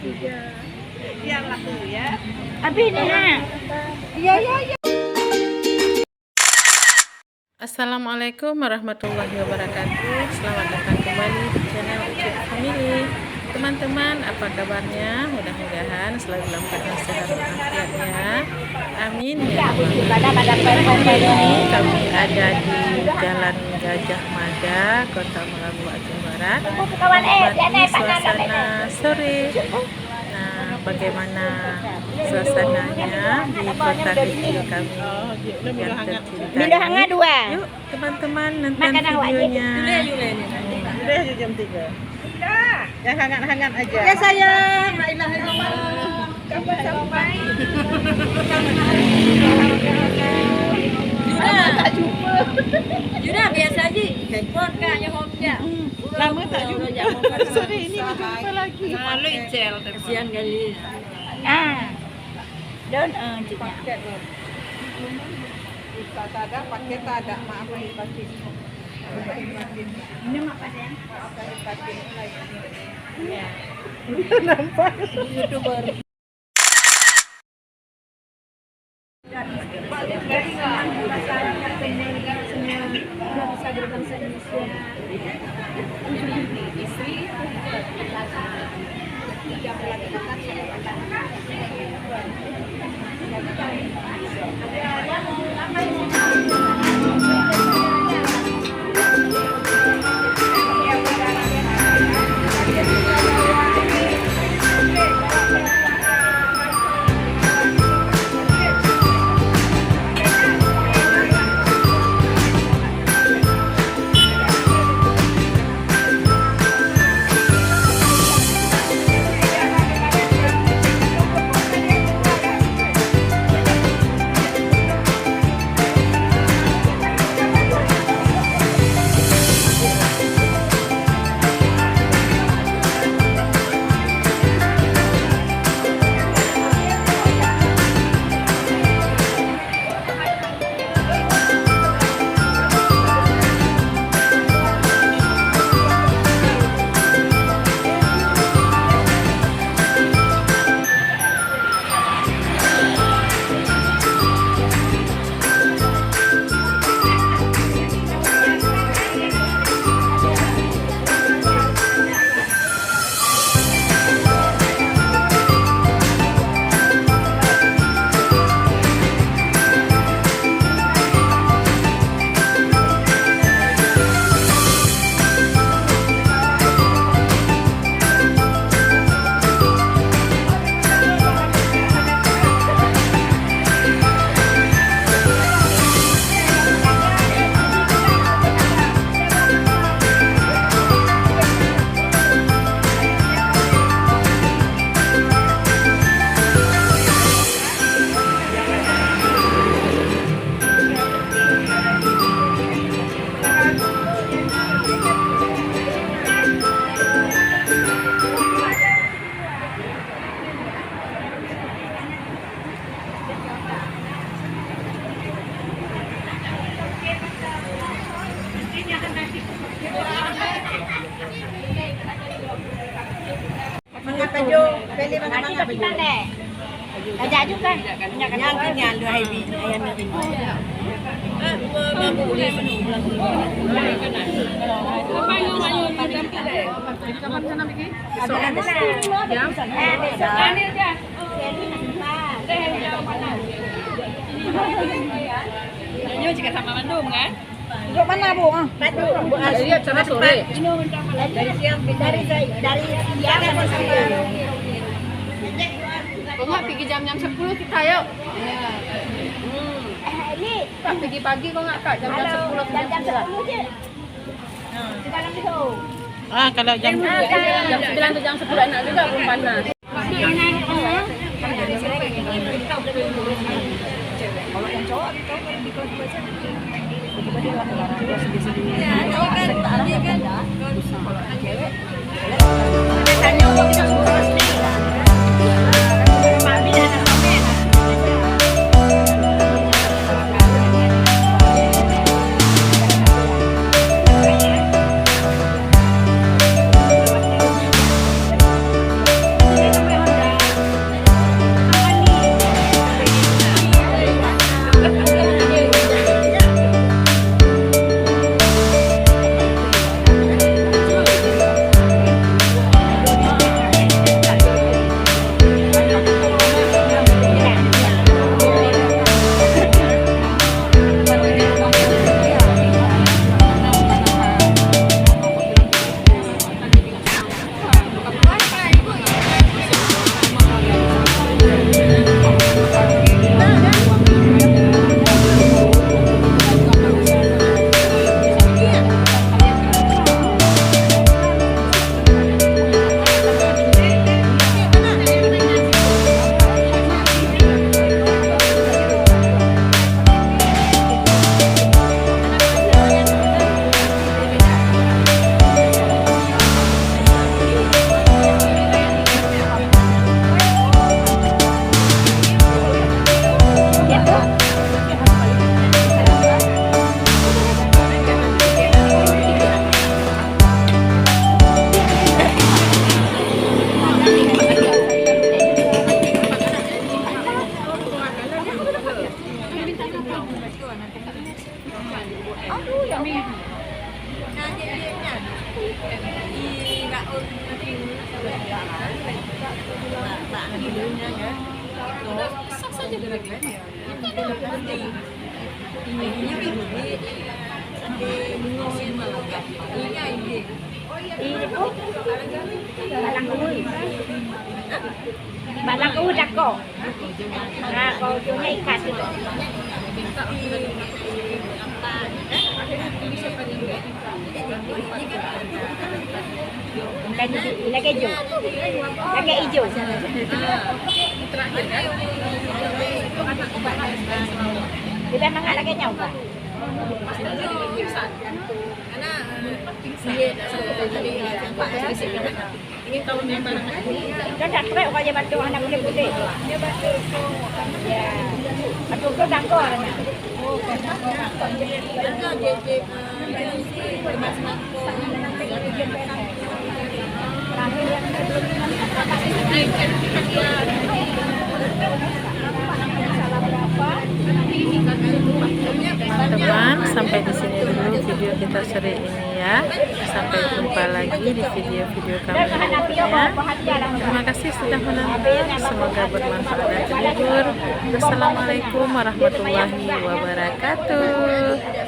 Iya laku ya. Abi ini nak. Iya iya iya. Assalamualaikum warahmatullahi wabarakatuh. Selamat datang kembali di channel Ucup Family. Teman-teman, apa kabarnya? Mudah-mudahan selalu dalam keadaan sehat walafiat ya. Amin ya rabbal alamin. Kami ada di Jalan Gajah Mada, Kota Melambu, Aceh Barat. Menikmati suasana sore. Nah, bagaimana suasananya di kota kecil kami yang tercinta ini? Yuk teman-teman nonton videonya. Udah aja jam 3. Udah. Yang hangat-hangat aja. Ya sayang. La ilaha illallah. Kapan sampai? Yuda tak jumpa. Yuda biasa aja. Handphone kan yang hopnya. Lama tak jumpa. Sore ini berjumpa lagi. Malu icel. Kasihan kali. Don Paket loh. Bisa tak ada, paket tak ada. Maaf lahir batin. ini apa sih? Maaf lahir batin. Ya. Nampak YouTuber. Bisa berbangsa Indonesia. Istri. baju, pilih mana-mana baju. Ada juga. Yang kini ada heavy, yang ini. Ini juga sama Bandung kan? Untuk mana Bu? Bandung. Iya, cara sore. Dari siang sampai siang. Kok nggak pergi jam-jam 10 kita yuk? Ini Pergi pagi kok nggak kak jam-jam 10 ke jam 9? di dalam itu. Ah, kalau jam 9 atau jam 10 enak juga, belum panas. Kalau yang cowok di kelas baca tiba-tiba dia larang dia sedih-sedih. Ya, cowok kan dia kan. Kalau yang cewek Biasanya kalau kita suka sini. Mami dan anak-anak. Ini Balang udah kok. Nah, kau punya ikat itu. Lagi hijau. Lagi hijau. Kita nggak lagi nyoba. Ini tahun yang mana? Kan tak kira kau je bantu anak putih. Dia bantu. Ya. Bantu kau tak kau. Oh, kau tak kau. Teman-teman, sampai di sini dulu video kita sore ini ya. Sampai jumpa lagi di video-video kami berikutnya. Terima kasih sudah menonton. Semoga bermanfaat dan terhibur. Wassalamualaikum warahmatullahi wabarakatuh.